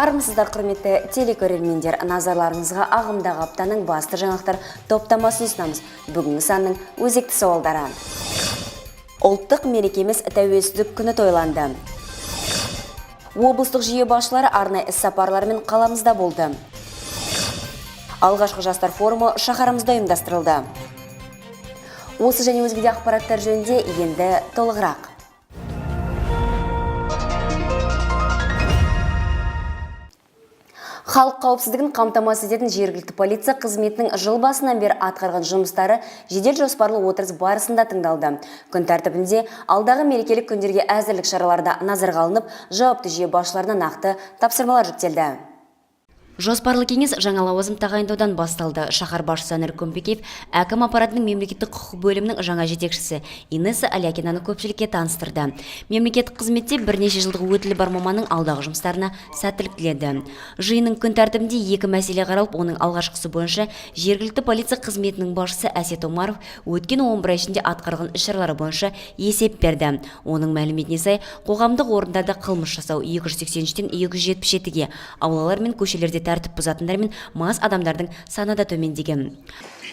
Армысыздар, құрметті телекөрермендер, назарларыңызға ағымдағы аптаның басты жаңалықтар топтамасын ұсынамыз. Бүгінгі санның өзекті сауалдары. Ұлттық мерекеміз тәуелсіздік күні тойланды. Облыстық жүйе басшылары арнайы іс-сапарларымен қаламызда болды. Алғашқы жастар форумы шаһарымызда ұйымдастырылды. Осы және өзге де ақпараттар жөнінде енді толығырақ. Халық қауіпсіздігін қамтамасыз ететін жергілікті полиция қызметінің жыл басынан бері атқарған жұмыстары жедел жоспарлы отырыс барысында тыңдалды. Күн тәртібінде алдағы мерекелік күндерге әзірлік шараларда назарға алынып, жауапты жүйе басшыларына нақты тапсырмалар жүктелді. Жоспарлы кеңес жаңа лауазым тағайындаудан басталды. Шаһар басшысы Анар Көмпекеев әкім аппаратының мемлекеттік құқық бөлімінің жаңа жетекшісі Инесса Алякинаны көпшілікке таныстырды. Мемлекеттік қызметте бірнеше жылдық өтілі бар маманның алдағы жұмыстарына сәттілік тіледі. Жиынның күн тәртібінде екі мәселе қаралып, оның алғашқысы бойынша жергілікті полиция қызметінің басшысы Әсет Омаров өткен 11 ай ішінде атқарған іс-шаралары бойынша есеп берді. Оның мәліметіне сай, қоғамдық орындарда қылмыс жасау 283-тен 277-ге, аулалар мен көшелерде тәртіп бұзатындар мен мас адамдардың саны да төмендеген.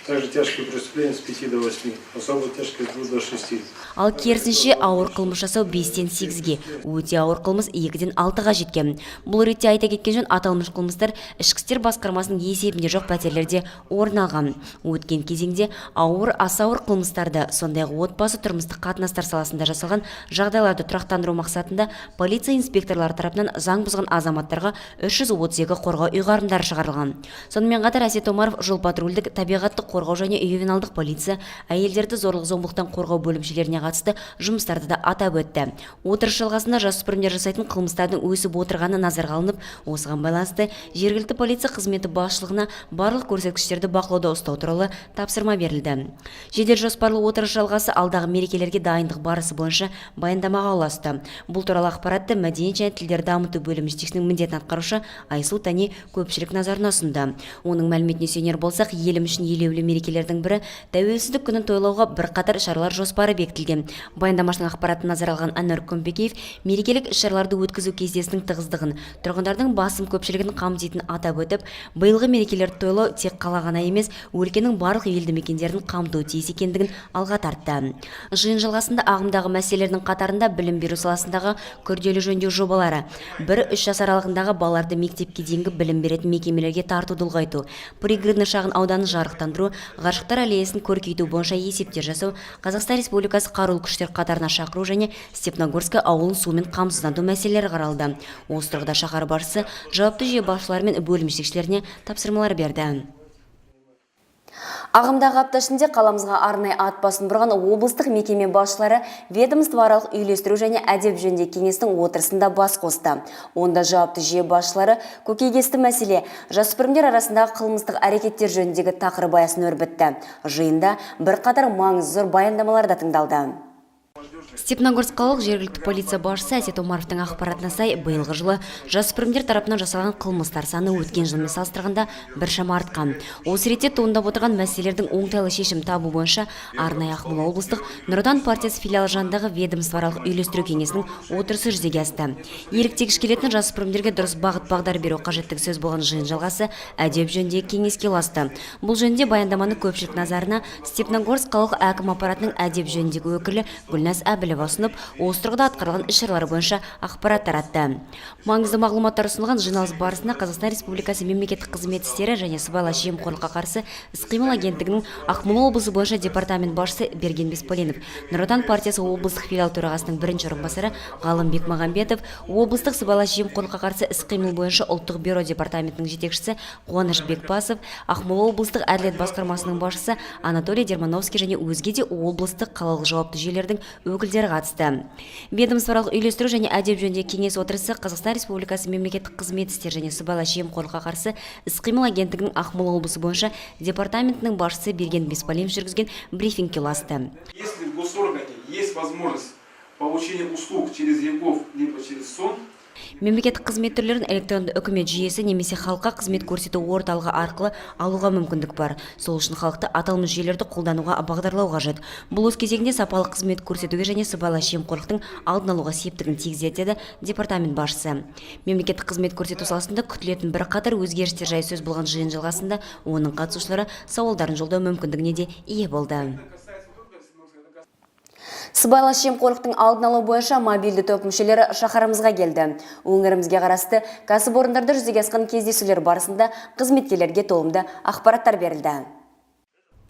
Также тяжкие преступления с 5 до 8, особо тяжкие с 2 до 6. Ал керісінше ауыр қылмыс жасау 5-тен 8-ге, өте ауыр қылмыс 2-ден 6-ға жеткен. Бұл ретте айта кеткен жөн, аталмыш қылмыстар ішкі істер басқармасының есебінде жоқ пәтерлерде орын алған. Өткен кезеңде ауыр, аса ауыр қылмыстарды, сондай-ақ отбасы тұрмыстық қатынастар саласында жасалған жағдайларды тұрақтандыру мақсатында полиция инспекторлары тарапынан заң бұзған азаматтарға 332 қорғау ұйғарымдары шығарылған. Сонымен қатар Әсет Омаров жол-патрульдік, табиғатты қорғау және ювеналдық полиция, әйелдерді зорлық-зомбылықтан қорғау бөлімшелеріне қатысты жұмыстарды да атап өтті. Отырыс жалғасында жасөспірімдер жасайтын қылмыстардың өсіп отырғаны назарға алынып, осыған байланысты жергілікті полиция қызметі басшылығына барлық көрсеткіштерді бақылауда ұстау туралы тапсырма берілді. Жедел жоспарлы отырыс жалғасы алдағы мерекелерге дайындық барысы бойынша баяндамаға ұласты. Бұл туралы ақпаратты мәдениет және тілдер дамыту бөлімі жетекшісінің міндетін атқарушы Айсұлу Тани көпшілік назарына ұсынды. Оның мәліметіне сүйенер болсақ, елім үшін елеулі мерекелердің бірі тәуелсіздік күнін тойлауға бірқатар шаралар жоспары бекітілген. Баяндамашының ақпаратын назар алған Анар Көмпекеев мерекелік іс-шараларды өткізу кестесінің тығыздығын, тұрғындардың басым көпшілігін қамтитынын атап өтіп, биылғы мерекелерді тойлау тек қала ғана емес, өлкенің барлық елді мекендерін қамтуы тиіс екендігін алға тартты. Жиын жалғасында ағымдағы мәселелердің қатарында білім беру саласындағы күрделі жөндеу жобалары, 1-3 жас аралығындағы балаларды мектепке дейінгі білім беретін мекемелерге тартуды ұлғайту, пригородный шағын ауданы жарықтандыру, ғарыштар аллеясын көркейту бойынша есептер жасау, Қазақстан Республикасы қарулы күштер қатарына шақыру және Степногорск ауылын сумен қамсыздандыру мәселелері қаралды. Осы тұрғыда шаһар басшысы жауапты жүйе басшылары мен бөлім жетекшілеріне тапсырмалар берді. Ағымдағы апта ішінде қаламызға арнайы ат басын бұрған облыстық мекеме басшылары ведомствоаралық үйлестіру және әдеп жөніндегі кеңестің отырысында бас қосты. Онда жауапты жүйе басшылары көкейкесті мәселе жасөспірімдер арасындағы қылмыстық әрекеттер жөніндегі тақырып аясын өрбітті. Жиында бірқатар маңызы зор баяндамалар да тыңдалды. Степногорск қалалық жергілікті полиция басшысы Әсет Омаровтың ақпаратына сай, биылғы жылы жасөспірімдер тарапынан жасалған қылмыстар саны өткен жылмен салыстырғанда біршама артқан. Осы ретте туындап отырған мәселелердің оңтайлы шешім табу бойынша арнайы Ақмола облыстық Нұр Отан партиясы филиалы жанындағы ведомствоаралық үйлестіру кеңесінің отырысы жүзеге асты. Еліктегіш келетін жасөспірімдерге дұрыс бағыт-бағдар беру қажеттігі сөз болған жиын жалғасы әдеп жөніндегі кеңеске ұласты. Бұл жөнінде баяндаманы көпшілік назарына Степногорск қалалық әкім аппаратының әдеп жөніндегі өкілі Гүлназ Әбілова ұсынып, осы тұрғыда атқарылған іс-шаралары бойынша ақпарат таратты. Маңызды мағлұматтар ұсынылған жиналыс барысында Қазақстан Республикасы мемлекеттік қызмет істері және сыбайлас жемқорлыққа қарсы іс-қимыл агенттігінің Ақмола облысы бойынша департамент басшысы Берген Бесполинов, Нұр Отан партиясы облыстық филиал төрағасының бірінші орынбасары Ғалым Бекмағамбетов, облыстық сыбайлас жемқорлыққа қарсы іс-қимыл бойынша ұлттық бюро департаментінің жетекшісі Қуаныш Бекбасов, Ақмола облыстық әділет басқармасының басшысы Анатолий Дермановский және өзге де облыстық қалалық жауапты жүйелердің өкілдері қатысты. Ведомствоаралық үйлестіру және әдеп жөніндегі кеңес отырысы Қазақстан Республикасы мемлекеттік қызмет істері және сыбайлас жемқорлыққа қарсы іс-қимыл агенттігінің Ақмола облысы бойынша департаментінің басшысы Берген Бесполинов жүргізген брифингке ұласты. Если в госоргане есть возможность получения услуг через ЕГОВ либо через СОН, Мемлекеттік қызмет түрлерін электронды үкімет жүйесі немесе халыққа қызмет көрсету орталығы арқылы алуға мүмкіндік бар. Сол үшін халықты аталмыш жүйелерді қолдануға бағдарлау қажет. Бұл өз кезегінде сапалы қызмет көрсетуге және сыбайлас жемқорлықтың алдын алуға септігін тигізеді деді департамент басшысы. Мемлекеттік қызмет көрсету саласында күтілетін бірқатар өзгерістер жайы сөз болған жиын жалғасында оның қатысушылары сауалдарын жолдау мүмкіндігіне де ие болды. Сыбайлас жемқорлықтың алдын алу бойынша мобильді топ мүшелері шаһарымызға келді. Өңірімізге қарасты кәсіпорындарда жүзеге асқан кездесулер барысында қызметкерлерге толымды ақпараттар берілді.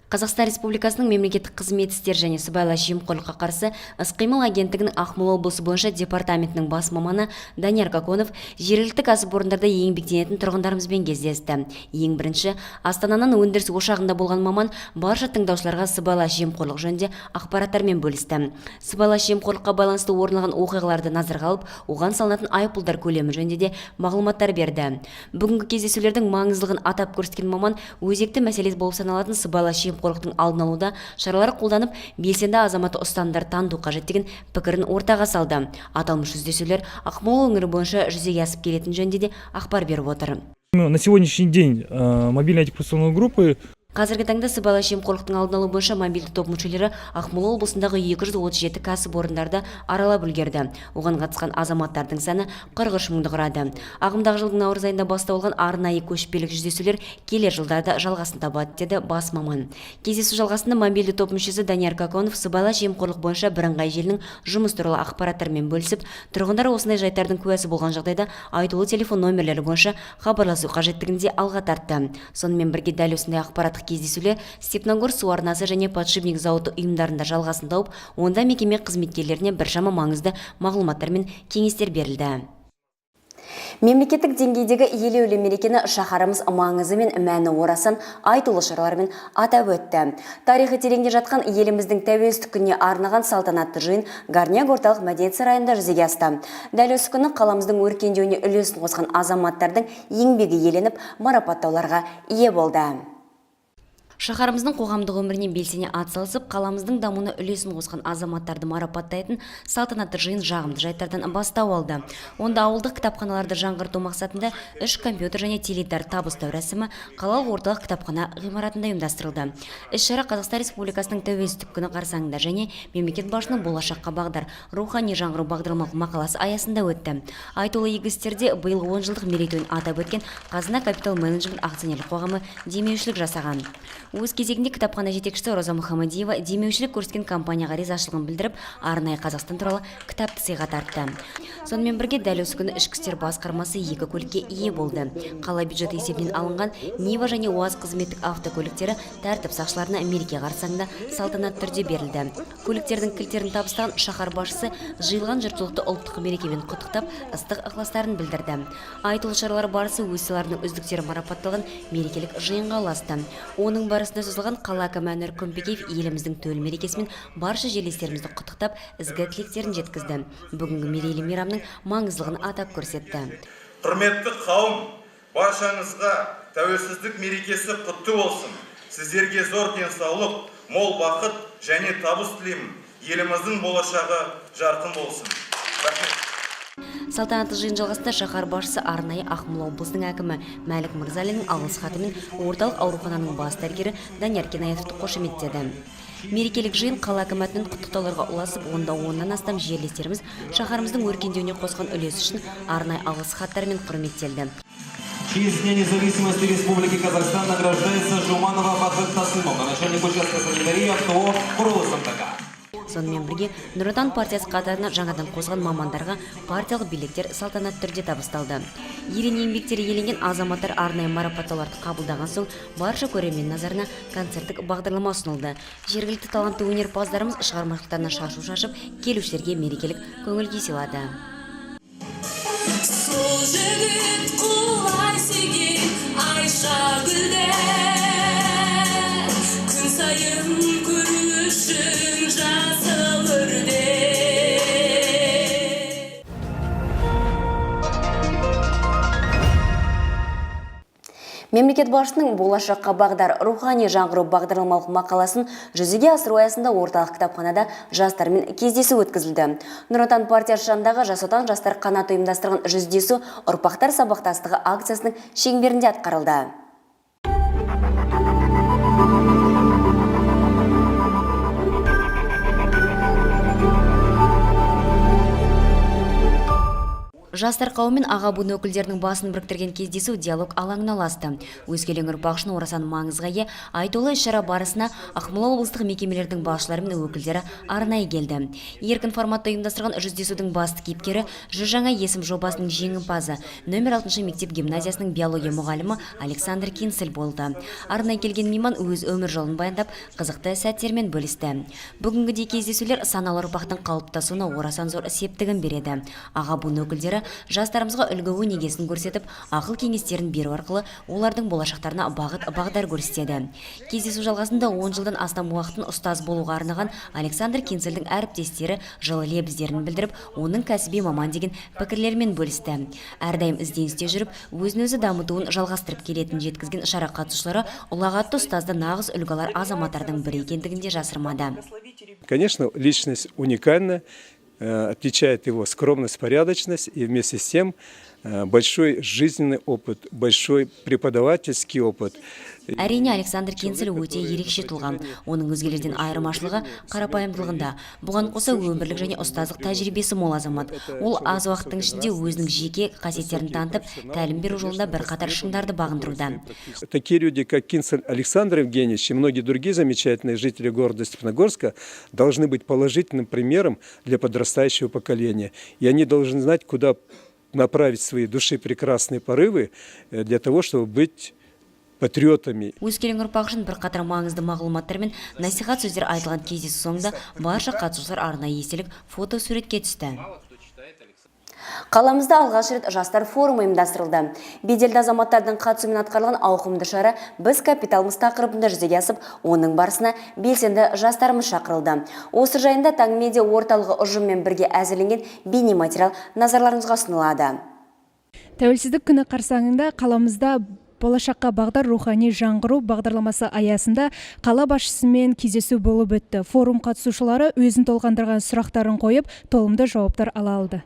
Қазақстан Республикасының мемлекеттік қызмет істер және сыбайлас жемқорлыққа қарсы іс-қимыл агенттігінің Ақмола облысы бойынша департаментінің бас маманы Данияр Каконов жергілікті кәсіпорындарда еңбектенетін тұрғындарымызбен кездесті. Ең бірінші, Астананың өндіріс ошағында болған маман барша тыңдаушыларға сыбайлас жемқорлық жөнінде ақпараттармен бөлісті. Сыбайлас жемқорлыққа байланысты орын алған оқиғаларды назарға алып, оған салынатын айыппұлдар көлемі жөнінде де мағлұматтар берді. Бүгінгі кездесулердің маңыздылығын атап көрсеткен маман өзекті мәселе болып саналатын сыбайлас жемқорлықтың алдын алуда шаралар қолданып, белсенді азаматы ұстанымдар таныту қажеттігін пікірін ортаға салды. Аталмыш жүздесулер Ақмола өңірі бойынша жүзеге асып келетін жөнінде де ақпар беріп отыр. На сегодняшний день мобильные антикоррупционные группы Қазіргі таңда сыбайлас жемқорлықтың алдын алу бойынша мобильді топ мүшелері Ақмола облысындағы 237 кәсіпорындарды аралап үлгерді. Оған қатысқан азаматтардың саны 43 мыңды құрады. Ағымдағы жылдың наурыз айында басталған арнайы көшпелік жүздесулер келер жылдарда жалғасын табады, деді бас маман. Кездесу жалғасында мобильді топ мүшесі Данияр Каконов сыбайлас жемқорлық бойынша бірыңғай желінің жұмыс туралы ақпараттармен бөлісіп, тұрғындар осындай жайттардың куәсі болған жағдайда айтулы телефон номерлері бойынша хабарласу қажеттігінде алға тартты. Сонымен бірге дәл осындай ақпараттық кездесулер Степногор су арнасы және подшипник зауыты ұйымдарында жалғасын тауып, онда мекеме қызметкерлеріне біршама маңызды мағлұматтар мен кеңестер берілді. Мемлекеттік деңгейдегі елеулі мерекені шаһарымыз маңызы мен мәні орасан айтулы шаралармен атап өтті. Тарихы тереңде жатқан еліміздің тәуелсіздік күніне арнаған салтанатты жиын Горняк орталық мәдениет сарайында жүзеге асты. Дәл осы күні қаламыздың өркендеуіне үлесін қосқан азаматтардың еңбегі еленіп, марапаттауларға ие болды. Шаһарымыздың қоғамдық өміріне белсене атсалысып, қаламыздың дамуына үлесін қосқан азаматтарды марапаттайтын салтанатты жиын жағымды жайттардан бастау алды. Онда ауылдық кітапханаларды жаңғырту мақсатында 3 компьютер және теледидар табыстау рәсімі қалалық орталық кітапхана ғимаратында ұйымдастырылды. Іс-шара Қазақстан Республикасының тәуелсіздік күні қарсаңында және мемлекет басшысының болашаққа бағдар рухани жаңғыру бағдарламалық мақаласы аясында өтті. Айтулы игі істерде биыл 10 жылдық мерейтойын атап өткен Қазына Капитал Менеджмент акционерлік қоғамы демеушілік жасаған. Өз кезегінде кітапхана жетекшісі Роза Мұхамадиева демеушілік көрсеткен компанияға ризашылығын білдіріп, арнайы Қазақстан туралы кітапты сыйға тартты. Сонымен бірге дәл осы күні ішкі істер басқармасы 2 көлікке ие болды. Қала бюджеті есебінен алынған Нива және УАЗ қызметтік автокөліктері тәртіп сақшыларына мереке қарсаңында салтанатты түрде берілді. Көліктердің кілттерін табыстаған шаһар басшысы жиылған жұртшылықты ұлттық мерекемен құттықтап, ыстық ықыластарын білдірді. Айтулы шаралар барысы өз салаларының үздіктері марапатталған мерекелік жиынға ұласты. Оның барысында созылған қала әкімі Әнуар Күмпекеев еліміздің төл мерекесімен барша жерлестерімізді құттықтап, ізгі тілектерін жеткізді. Бүгінгі мерейлі мейрамның маңыздылығын атап көрсетті. Құрметті қауым, баршаңызға тәуелсіздік мерекесі құтты болсын. Сіздерге зор денсаулық, мол бақыт және табыс тілеймін. Еліміздің болашағы жарқын болсын. Рахмет. Салтанатты жиын жалғасында шаһар басшысы арнайы Ақмола облысының әкімі Мәлік Мырзалиннің алғыс хатымен орталық аурухананың бас дәрігері Данияр Кенаевты қошеметтеді. Мерекелік жиын қала әкімінің құттықтауларға ұласып, онда 10-нан астам жерлестеріміз шаһарымыздың өркендеуіне қосқан үлесі үшін арнайы алғыс хаттарымен құрметтелді. В честь Дня независимости Республики Казахстан награждается Жуманова Фатвет Тасымова, начальник участка санитарии АТО Құрылыс-МТК. Сонымен бірге Нұр Отан партиясы қатарына жаңадан қосылған мамандарға партиялық билеттер салтанатты түрде табысталды. Ерен еңбектері еленген азаматтар арнайы марапаттауларды қабылдаған соң барша көрермен назарына концерттік бағдарлама ұсынылды. Жергілікті талантты өнерпаздарымыз шығармашылықтарына шашу шашып, келушілерге мерекелік көңіл күй сыйлады. Мемлекет басшысының болашаққа бағдар рухани жаңғыру бағдарламалық мақаласын жүзеге асыру аясында орталық кітапханада жастармен кездесу өткізілді. Нұр Отан партиясы жанындағы Жас Отан жастар қанаты ұйымдастырған жүздесу ұрпақтар сабақтастығы акциясының шеңберінде атқарылды. Жастар қауымы мен аға буын өкілдерінің басын біріктірген кездесу диалог алаңына ұласты. Өскелең ұрпақ үшін орасан маңызға ие айтулы іс-шара барысына Ақмола облыстық мекемелердің басшылары мен өкілдері арнайы келді. Еркін форматта ұйымдастырған жүздесудің басты кейіпкері жүз жаңа есім жобасының жеңімпазы нөмір 6 мектеп гимназиясының биология мұғалімі Александр Кинцель болды. Арнайы келген мейман өз өмір жолын баяндап, қызықты сәттермен бөлісті. Бүгінгідей кездесулер саналы ұрпақтың қалыптасуына орасан зор септігін береді. Аға буын өкілдері жастарымызға үлгі өнегесін көрсетіп, ақыл кеңестерін беру арқылы олардың болашақтарына бағдар көрсетеді. Кездесу жалғасында 10 жылдан астам уақытын ұстаз болуға арнаған Александр Кинцельдің әріптестері жылы лебіздерін білдіріп, оның кәсіби маман деген пікірлермен бөлісті. Әрдайым ізденісте жүріп, өзін-өзі дамытуын жалғастырып келетінін жеткізген шара қатысушылары ұлағатты ұстазды нағыз үлгілер азаматтардың бірі екендігін де жасырмады. Конечно, личность уникальна. Отличает его скромность, порядочность и вместе с тем большой жизненный опыт, большой преподавательский опыт. Әрине Александр Кинцель өте ерекше тұлға. Оның өзгелерден айырмашылығы қарапайымдылығында. Бұған қоса өмірлік және ұстаздық тәжірибесі мол азамат. Ол аз уақыттың ішінде өзінің жеке қасиеттерін танытып, тәлім беру жолында бірқатар шыңдарды бағындыруда. Такие люди, как Кинцель Александр Евгеньевич и многие другие замечательные жители города Степногорска, должны быть положительным примером для подрастающего поколения. И они должны знать, куда направить свои души прекрасные порывы для того, чтобы быть патриотами. Өскелең ұрпақ үшін бірқатар маңызды мағлұматтар мен насихат сөздер айтылған кездесу соңында барша қатысушылар арнайы естелік фото-суретке түсті. Қаламызда алғаш рет жастар форумы ұйымдастырылды. Беделді азаматтардың қатысуымен атқарылған ауқымды шара біз капиталымыз тақырыбында жүзеге асып, оның барысына белсенді жастарымыз шақырылды. Осы жайында Таң медиа орталығы ұжыммен бірге әзірленген бейнематериал назарларыңызға ұсынылады. Тәуелсіздік күні қарсаңында қаламызда болашаққа бағдар рухани жаңғыру бағдарламасы аясында қала басшысымен кездесу болып өтті. Форум қатысушылары өзін толғандырған сұрақтарын қойып, толымды жауаптар ала алды.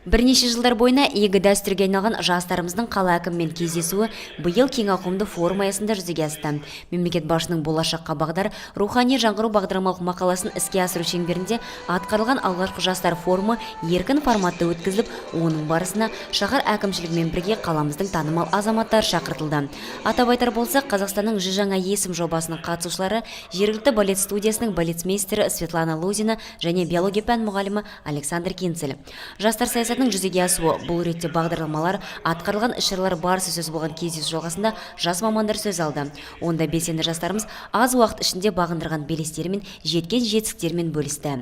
Бірнеше жылдар бойына игі дәстүрге айналған жастарымыздың қала әкімімен кездесуі биыл кең ауқымды форум аясында жүзеге асты. Мемлекет басшысының болашаққа бағдар рухани жаңғыру бағдарламалық мақаласын іске асыру шеңберінде атқарылған алғашқы жастар форумы еркін форматта өткізіліп, оның барысына шаһар әкімшілігімен бірге қаламыздың танымал азаматтары шақыртылды. Атап айтар болсақ, Қазақстанның жүз жаңа есім жобасының қатысушылары жергілікті балет студиясының балетмейстері Светлана Лузина және биология пән мұғалімі Александр Кинцель. Жастар жүзеге асуы, бұл ретте бағдарламалар, атқарылған іс-шаралар барысы сөз болған кездесу жалғасында жас мамандар сөз алды. Онда белсенді жастарымыз аз уақыт ішінде бағындырған белестері мен жеткен жетістіктерімен бөлісті.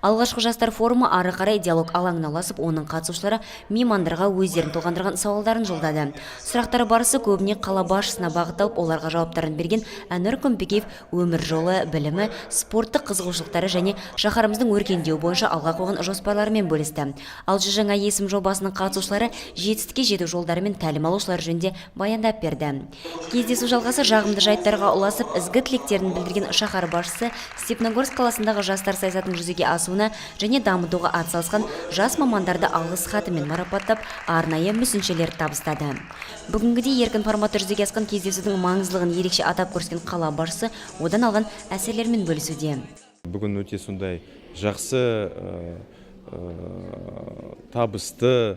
Алғашқы жастар форумы ары қарай диалог алаңына ұласып, оның қатысушылары меймандарға өздерін толғандырған сауалдарын жолдады. Сұрақтар барысы көбіне қала басшысына бағытталып, оларға жауаптарын берген Әнуар Көмпекеев өмір жолы, білімі, спорттық қызығушылықтары және шаһарымыздың өркендеуі бойынша алға қойған жоспарларымен бөлісті. Ал жүз жаңа есім жобасының қатысушылары жетістікке жету жолдары мен тәлім алушылар жөнінде баяндап берді. Кездесу жалғасы жағымды жайттарға ұласып, ізгі тілектерін білдірген шаһар басшысы Степногорск қаласындағы жастар саясатының жүзеге асуына және дамытуға атсалысқан жас мамандарды алғыс хатымен марапаттап, арнайы мүсіншелер табыстады. Бүгінгідей еркін форматта жүзеге асқан кездесудің маңыздылығын ерекше атап көрсеткен қала басшысы одан алған әсерлермен бөлісуде. Бүгін өте сондай жақсы табысты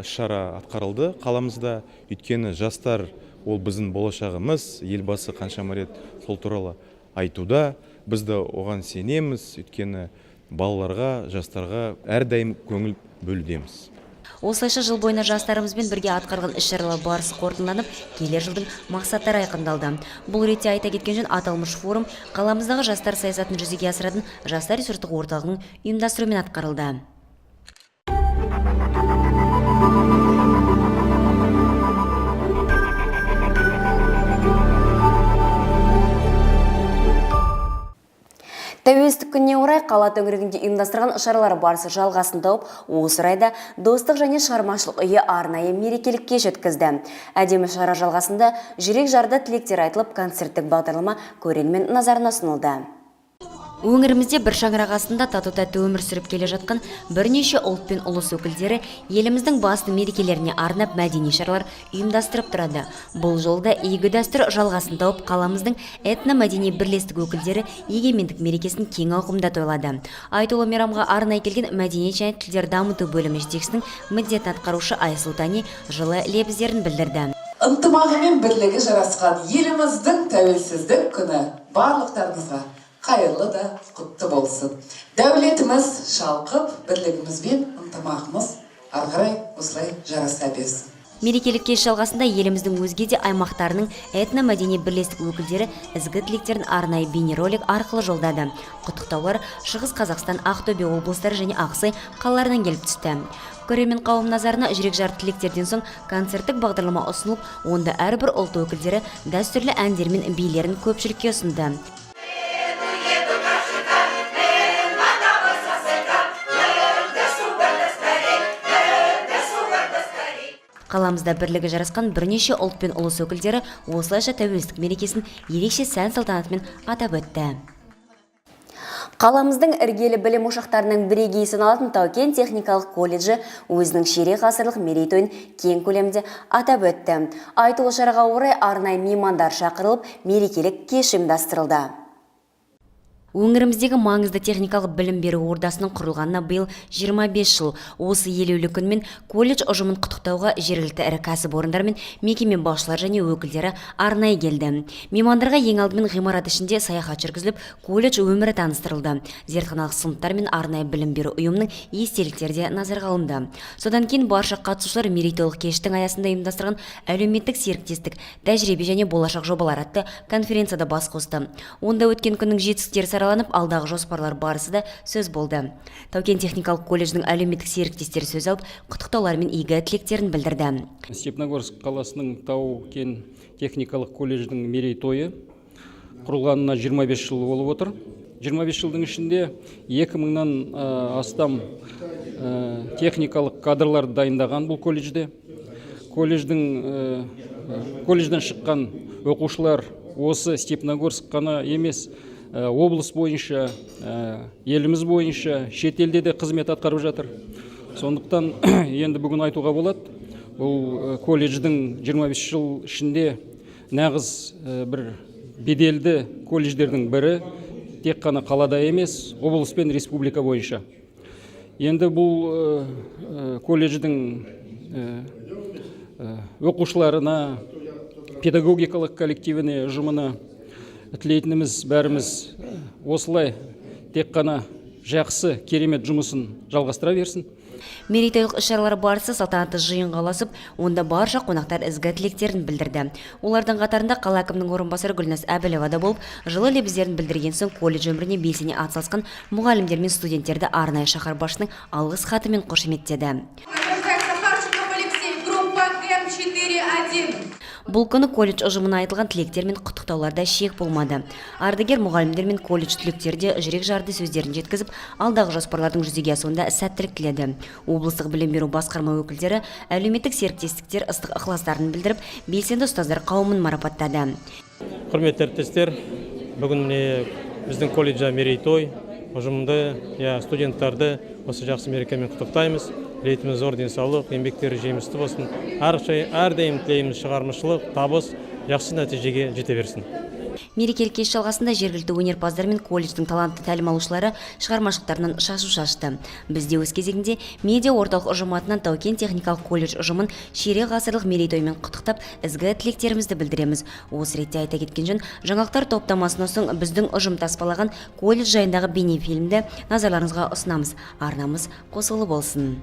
шара атқарылды қаламызда. Өйткені жастар ол біздің болашағымыз, елбасы қаншама рет сол туралы айтуда. Бізді оған сенеміз, өйткені балаларға, жастарға әрдайым көңіл бөлудеміз. Осылайша жыл бойына жастарымызбен бірге атқарған іс-шаралар барысы қорытындыланып, келер жылдың мақсаттары айқындалды. Бұл ретте айта кеткен жөн, аталмыш форум қаламыздағы жастар саясатын жүзеге асыратын жастар ресурстық орталығының ұйымдастыруымен атқарылды. Тәуелсіздік күніне орай қала төңірегінде ұйымдастырған шаралар барысы жалғасын тауып, осы орайда достық және шығармашылық үйі арнайы мерекелік кеш өткізді. Әдемі шара жалғасында жүрек жарды тілектер айтылып, концерттік бағдарлама көрермен назарына ұсынылды. Өңірімізде бір шаңырақ астында тату-тәтті өмір сүріп келе жатқан бірнеше ұлт пен ұлыс өкілдері еліміздің басты мерекелеріне арнап мәдени шаралар ұйымдастырып тұрады. Бұл жолда игі дәстүр жалғасын тауып, қаламыздың этно-мәдени бірлестік өкілдері егемендік мерекесін кең ауқымда тойлады. Айтулы мейрамға арнай келген мәдениет және тілдер дамыту бөлімі жетекшісінің міндетін атқарушы Айсұлу Тани жылы лебіздерін білдірді. Ынтымағы мен бірлігі жарасқан еліміздің тәуелсіздік күні барлықтарыңызға қайырлы да құтты болсын. Дәулетіміз шалқып, бірлігіміз бен ынтымағымыз ары қарай осылай жараса берсін. Мерекелік кеш жалғасында еліміздің өзге де аймақтарының этно-мәдени бірлестік өкілдері ізгі тілектерін арнайы бейнеролик арқылы жолдады. Құттықтаулар Шығыс Қазақстан, Ақтөбе облыстары және Ақсай қалаларынан келіп түсті. Көрермен қауым назарына жүрек жарды тілектерден соң концерттік бағдарлама ұсынылып, онда әрбір ұлт өкілдері дәстүрлі әндер мен билерін көпшілікке ұсынды. Қаламызда бірлігі жарасқан бірнеше ұлт пен ұлыс өкілдері осылайша тәуелсіздік мерекесін ерекше сән-салтанатымен атап өтті. Қаламыздың іргелі білім ошақтарының бірегейі саналатын Тау-Кен техникалық колледжі өзінің ширек ғасырлық мерейтойын кең көлемде атап өтті. Айтулы шараға орай арнайы меймандар шақырылып, мерекелік кеш ұйымдастырылды. Өңіріміздегі маңызды техникалық білім беру ордасының құрылғанына биыл 25 жыл. Осы елеулі күнмен колледж ұжымын құттықтауға жергілікті ірі кәсіпорындар мен мекеме басшылары және өкілдері арнайы келді. Меймандарға ең алдымен ғимарат ішінде саяхат жүргізіліп, колледж өмірі таныстырылды. Зертханалық сыныптар мен арнайы білім беру ұйымының естеліктері де назарға алынды. Содан кейін барша қатысушылар мерейтойлық кештің аясында ұйымдастырған әлеуметтік серіктестік, тәжірибе және болашақ жобалар атты конференцияда бас қосты. Онда өткен күннің жетістіктері сараланып, алдағы жоспарлар барысы да сөз болды. Тау-Кен техникалық колледждің әлеуметтік серіктестері сөз алып, құттықтаулар мен игі тілектерін білдірді. Степногорск қаласының Тау-Кен техникалық колледждің мерейтойы құрылғанына 25 жыл болып отыр. 25 жылдың ішінде 2000-нан астам техникалық кадрлар дайындаған бұл колледжде. Колледжден шыққан оқушылар осы Степногорск қана емес, облыс бойынша, еліміз бойынша, шетелде де қызмет атқарып жатыр. Сондықтан енді бүгін айтуға болады, бұл колледждің 25 жыл ішінде нағыз бір беделді колледждердің бірі, тек қана қалада емес, облыс пен республика бойынша. Енді бұл колледждің оқушыларына, педагогикалық коллективіне, ұжымына тілейтініміз бәріміз осылай тек қана жақсы, керемет жұмысын жалғастыра берсін. Мерейтойлық іс-шаралар барысы салтанатты жиынға ұласып, онда барша қонақтар ізгі тілектерін білдірді. Олардың қатарында қала әкімінің орынбасары Гүлназ Әбілова да болып, жылы лебіздерін білдірген соң колледж өміріне белсене атсалысқан мұғалімдер мен студенттерді арнайы шаһар басшысының алғыс хатымен қошеметтеді. Бұл күні колледж ұжымына айтылған тілектер мен құттықтауларда шек болмады. Ардагер мұғалімдер мен колледж түлектері де жүрек жарды сөздерін жеткізіп, алдағы жоспарлардың жүзеге асуында сәттілік тіледі. Облыстық білім беру басқарма өкілдері, әлеуметтік серіктестіктер ыстық ықыластарын білдіріп, белсенді ұстаздар қауымын марапаттады. Құрметті әріптестер, бүгін біздің колледжа мерейтой, ұжымды, студенттарды осы жақсы мерекемен құттықтаймыз. Тілейтіміз зор денсаулық, еңбектері жемісті болсын. Әрдайым тілейміз шығармашылық, табыс, жақсы нәтижеге жете берсін. Мерекелік кеш жалғасында жергілікті өнерпаздар мен колледждің талантты тәлім алушылары шығармашылықтарынан шашу шашты. Бізде өз кезегінде медиа орталық ұжымы атынан Тау-Кен техникалық колледж ұжымын ширек ғасырлық мерейтоймен құттықтап, ізгі тілектерімізді білдіреміз. Осы ретте айта кеткен жөн, жаңалықтар топтамасынан соң біздің ұжым таспалаған колледж жайындағы бейнефильмді назарларыңызға ұсынамыз. Арнамыз қосылы болсын.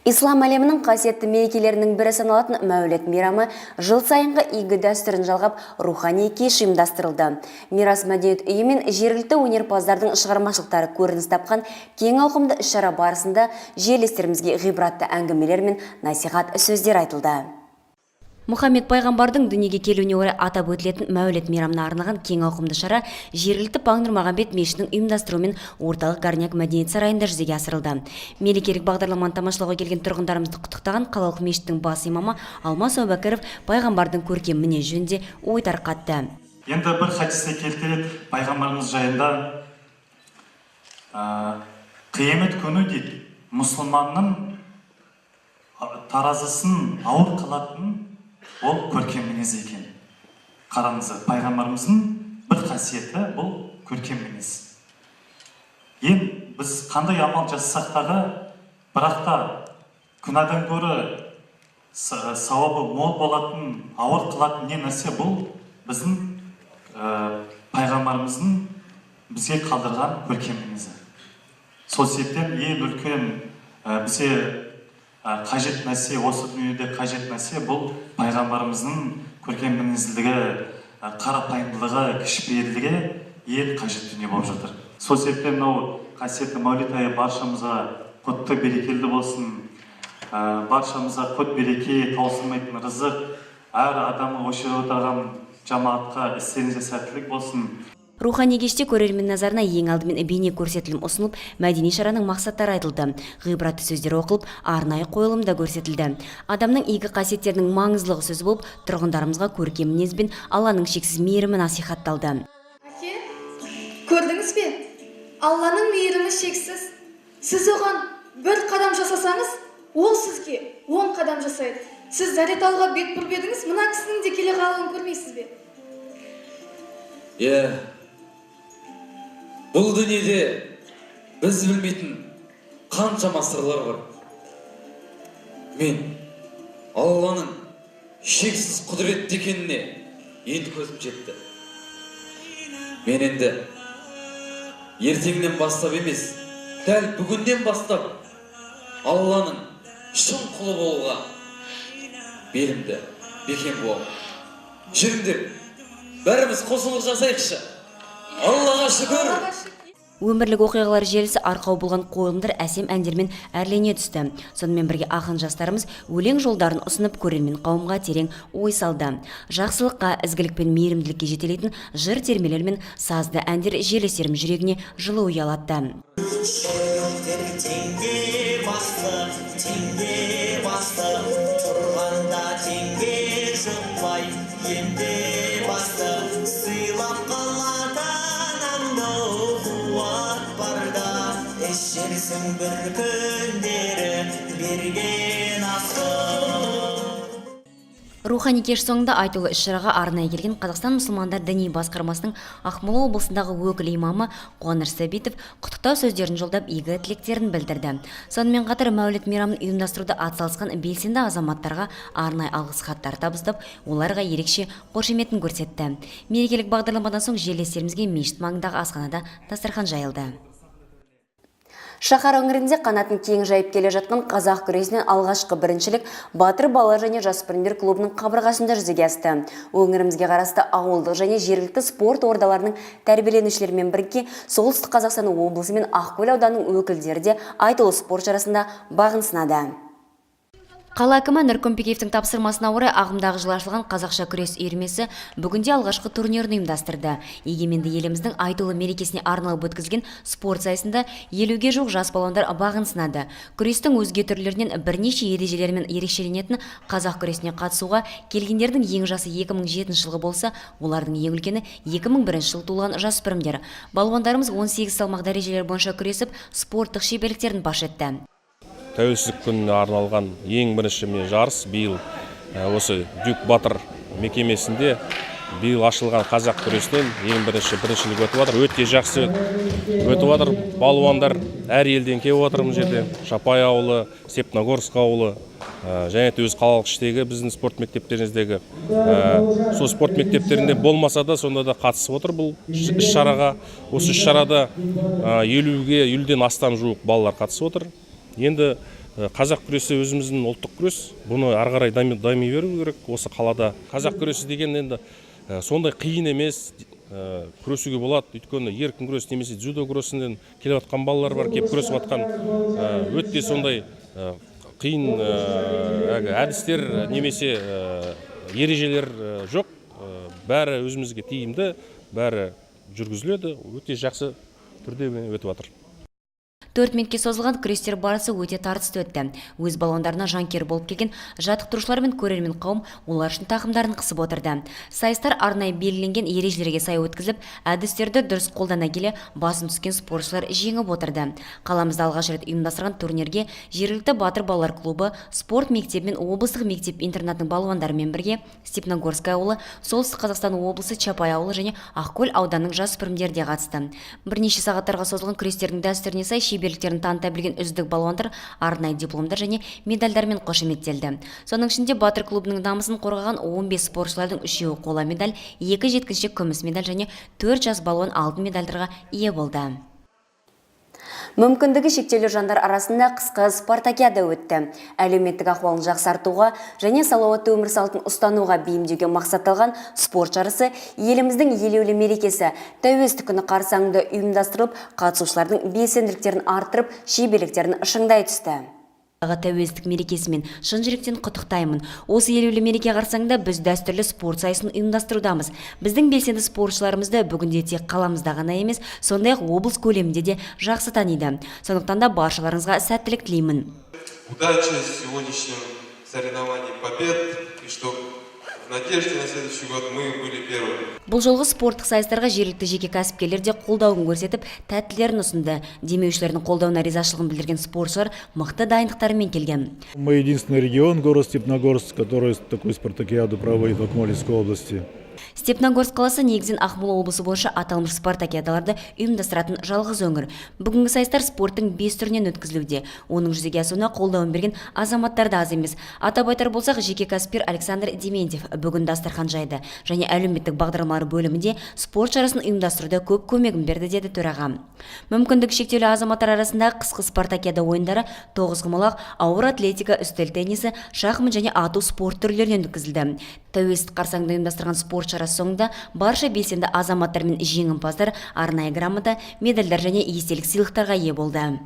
Ислам әлемінің қасиетті мерекелерінің бірі саналатын Мәулет мейрамы жыл сайынғы игі дәстүрін жалғап, рухани кеш ұйымдастырылды. Мирас мәдениет үйі мен жергілікті өнерпаздардың шығармашылықтары көрініс тапқан кең ауқымды іс-шара барысында жерлестерімізге ғибратты әңгімелер мен насихат сөздер айтылды. Мұхаммед пайғамбардың дүниеге келуіне орай атап өтілетін Мәулет мейрамына арналған кең ауқымды шара жергілікті Паң Нұрмағамбет мешітінің ұйымдастыруымен орталық Горняк мәдениет сарайында жүзеге асырылды. Мерекелік бағдарламаны тамашалауға келген тұрғындарымызды құттықтаған қалалық мешіттің бас имамы Алмас Әубәкіров пайғамбардың көркем мінез жөнінде ой тарқатты. Енді бір хадисте келтіреді пайғамбарымыз жайында, қиямет күні дейді, мұсылманның таразысын ауыр қылатын ол көркем мінез екен. Қараңыз, пайғамбарымыздың бір қасиеті бұл көркем мінез. Біз қандай амал жасасақ дағы, бірақ та күнәдан гөрі сауабы мол болатын, ауыр қылатын не нәрсе бұл біздің пайғамбарымыздың бізге қалдырған көркем мінезі. Сол себептен ең үлкен бізге қажет нәрсе, осы дүниеде қажет нәрсе бұл пайғамбарымыздың көркем мінезділігі, қарапайымдылығы, кішіпейілдігі ең қажет дүние болып жатыр. Сол себептен мынау қасиетті Мәулет айы баршамызға құтты берекелі болсын, баршамызға құт береке, таусылмайтын рызық, әр адамы осы жерде отырған жамаатқа істеріңізге сәттілік болсын. Рухани кеште көрермен назарына ең алдымен бейне көрсетілім ұсынылып, мәдени шараның мақсаттары айтылды. Ғибратты сөздер оқылып, арнайы қойылым да көрсетілді. Адамның игі қасиеттерінің маңыздылығы сөз болып, тұрғындарымызға көркем мінез бен Алланың шексіз мейірімі насихатталды. Әке, көрдіңіз бе? Алланың мейірімі шексіз. Сіз оған бір қадам жасасаңыз, ол сізге 10 қадам жасайды. Сіз дәрет алуға бет бұрып едіңіз, мына кісінің де келе қалуын көрмейсіз бе? Бұл дүниеде біз білмейтін қаншама сырлар бар. Мен Алланың шексіз құдіретті екеніне енді көзім жетті. Мен енді ертеңнен бастап емес, дәл бүгіннен бастап Алланың шын құлы болуға белімді бекем боламын. Жүріңдер, бәріміз қосылып жасайықшы. Аллаға шүкір! Өмірлік оқиғалар желісі арқау болған қойылымдар әсем әндермен әрлене түсті. Сонымен бірге ақын жастарымыз өлең жолдарын ұсынып көрермен қауымға терең ой салды. Жақсылыққа, ізгілік пен мейірімділікке жетелейтін жыр термелер мен сазды әндер желестерім жүрегіне жылы ұялатты. Рухани кеш соңында айтулы іс-шараға арнайы келген Қазақстан мұсылмандар діни басқармасының Ақмола облысындағы өкіл имамы Қуаныш Сәбитов құттықтау сөздерін жолдап, игі тілектерін білдірді. Сонымен қатар Мәулет мейрамын ұйымдастыруды атсалысқан белсенді азаматтарға арнайы алғыс хаттар табыстап, оларға ерекше қошеметін көрсетті. Мерекелік бағдарламадан соң жерлестерімізге мешіт маңындағы асханада дастархан жайылды. Шаһар өңірінде қанатын кең жайып келе жатқан қазақ күресінен алғашқы біріншілік Батыр балалар және жасөспірімдер клубының қабырғасында жүзеге асты. Өңірімізге қарасты ауылдық және жергілікті спорт ордаларының тәрбиеленушілерімен бірге Солтүстік Қазақстан облысы мен Ақкөл ауданының өкілдері де айтулы спорт жарысында бағын сынады. Қала әкімі Нұркүн Пекеевтің тапсырмасына орай ағымдағы жылы ашылған қазақша күрес үйірмесі бүгінде алғашқы турнирін ұйымдастырды. Егеменді еліміздің айтулы мерекесіне арналып өткізген спорт сайысында 50-ге жуық жас балуандар бағын сынады. Күрестің өзге түрлерінен бірнеше ережелерімен ерекшеленетін қазақ күресіне қатысуға келгендердің ең жасы 2007 жылғы болса, олардың ең үлкені 2001 жыл туылған жасөспірімдер. Балуандарымыз 18 салмақ дәрежелер бойынша күресіп, спорттық шеберліктерін паш етті. Тәуелсіздік күніне арналған ең бірінші жарыс биыл осы Дюк Батыр мекемесінде биыл ашылған қазақ күресінен ең біріншілік өтіп жатыр. Өте жақсы өтіп жатыр. Балуандар әр елден келіп отыр бұл жерде. Шапай ауылы, Степногорск ауылы және өз қалалық іштегі біздің спорт мектептеріміздегі сол спорт мектептерінде болмаса да сонда да қатысып отыр бұл іс-шараға. Осы іс-шарада 50-ден астам жуық балалар қатысып отыр. Енді қазақ күресі өзіміздің ұлттық күрес, бұны ары қарай дами беру керек. Осы қалада қазақ күресі деген енді сондай қиын емес, күресуге болады. Өйткені еркін күрес немесе дзюдо күресінен келіп жатқан балалар бар, кеп күресіп жатқан. Өте сондай қиын әдістер немесе ережелер жоқ, бәрі өзімізге тиімді, бәрі жүргізіледі, өте жақсы түрде өтіп жатыр. 4 минутке созылған күрестер барысы өте тартысты өтті. Өз балуандарына жанкер болып келген жаттықтырушылар мен көрермен қауым олар үшін тақымдарын қысып отырды. Сайыстар арнайы белгіленген ережелерге сай өткізіліп, әдістерді дұрыс қолдана келе басым түскен спортшылар жеңіп отырды. Қаламызда алғаш рет ұйымдастырған турнирге жергілікті Батыр балалар клубы, спорт мектебі мен облыстық мектеп-интернатының балуандарымен бірге Степногорск ауылы, Солтүстік Қазақстан облысы Чапай ауылы және Ақкөл ауданының жасөспірімдері де қатысты. Бірнеше сағаттарға созылған күрестердің дәстүріне сай шеберліктерін таныта білген үздік балуандар арнайы дипломдар және медальдармен қошеметтелді. Соның ішінде Батыр клубының намысын қорғаған 15 спортшылардың 3-еуі қола медаль, 2 жеткіншек күміс медаль және 4 жас балуан алтын медальдарға ие болды. Мүмкіндігі шектеулі жандар арасында қысқы спартакиада өтті. Әлеуметтік ахуалын жақсартуға және салауатты өмір салтын ұстануға бейімдеуге мақсатталған спорт жарысы еліміздің елеулі мерекесі Тәуелсіздік күні қарсаңында ұйымдастырылып, қатысушылардың белсенділіктерін арттырып, шеберліктерін шыңдай түсті. Тәуелсіздік мерекесімен шын жүректен құттықтаймын. Осы елеулі мереке қарсаңында біз дәстүрлі спорт сайысын ұйымдастырудамыз. Біздің белсенді спортшыларымызды бүгінде тек қаламызда ғана емес, сондай-ақ облыс көлемінде де жақсы таниды. Сондықтан да баршаларыңызға сәттілік тілеймін. Удачи в сегодняшнем соревновании, побед, и что в надежде на следующий год мы были первыми. Бұл жолғы спорттық сайыстарға жергілікті жеке кәсіпкерлер де қолдауын көрсетіп, тәттілерін ұсынды. Демеушілердің қолдауына ризашылығын білдірген спортшылар мықты дайындықтарымен келген. Мы единственный регион, город Степногорск, который такую спартакиаду проводит в Акмолинской области. Степногорск қаласы негізін Ақмола облысы бойынша аталмыш спартакиадаларды ұйымдастыратын жалғыз өңір. Бүгінгі сайыстар спорттың 5 түрінен өткізілуде. Оның жүзеге асуына қолдауын берген азаматтар да аз емес. Атап айтар болсақ, жеке кәсіпкер Александр Дементьев бүгін дастархан жайды және әлеуметтік бағдарламалар бөлімінде спорт шарасын ұйымдастыруда көп көмегін берді деді төраға. Мүмкіндігі шектеулі азаматтар арасында қысқы спартакиада ойындары тоғызқұмалақ, ауыр атлетика, үстел теннисі, шахмат және ату спорт түрлерінен өткізілді. Тәуелсіздік қарсаңында ұйымдастырған спорт шарасы соңында барша белсенді азаматтар мен жеңімпаздар арнайы грамота, медальдар және естелік сыйлықтарға ие болды.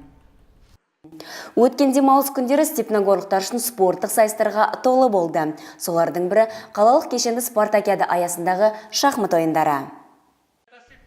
Өткен демалыс күндері степногорлықтар үшін спорттық сайыстарға толы болды. Солардың бірі қалалық кешенді спартакиада аясындағы шахмат ойындары.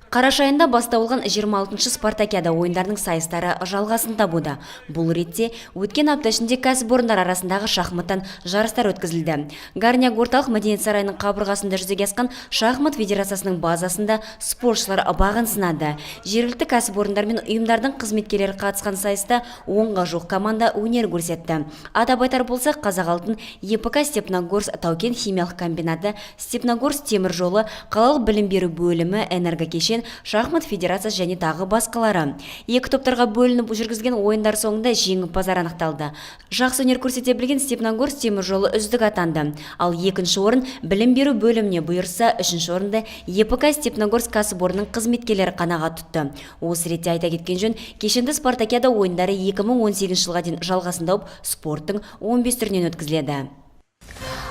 Қараша айында басталған 26-шы спартакиада ойындарының сайыстары жалғасын табуда. Бұл ретте өткен апта ішінде кәсіпорындар арасындағы шахматтан жарыстар өткізілді. Горняк орталық мәдениет сарайының қабырғасында жүзеге асқан шахмат федерациясының базасында спортшылар бағын сынады. Жергілікті кәсіпорындар мен ұйымдардың қызметкерлері қатысқан сайыста 10-ға жуық команда өнер көрсетті. Атап айтар болсақ, Қазақ-Алтын, ЕПК Степногорск тау-кен химиялық комбинаты, Степногорск темір жолы, қалалық білім беру бөлімі, энергокешен, шахмат федерациясы және тағы басқалары. Екі топтарға бөлініп жүргізген ойындар соңында жеңімпаздар анықталды. Жақсы өнер көрсете білген Степногорск темір жолы үздік атанды. Ал екінші орын білім беру бөліміне бұйырса, үшінші орынды ЕПК Степногорск кәсіпорнының қызметкерлері қанағат тұтты. Осы ретте айта кеткен жөн, кешенді спартакиада ойындары 2018 жылға дейін жалғасын тауып, спорттың 15 түрінен өткізіледі.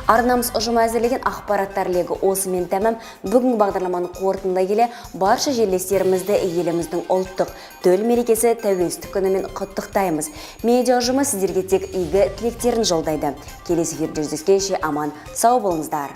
Арнамыз ұжымы әзірлеген ақпараттар легі осымен тәмам. Бүгінгі бағдарламаны қорытындылай келе, барша жерлестерімізді еліміздің ұлттық төл мерекесі Тәуелсіздік күнімен құттықтаймыз. Медиа ұжымы сіздерге тек игі тілектерін жолдайды. Келесі эфирде жүздескенше аман сау болыңыздар.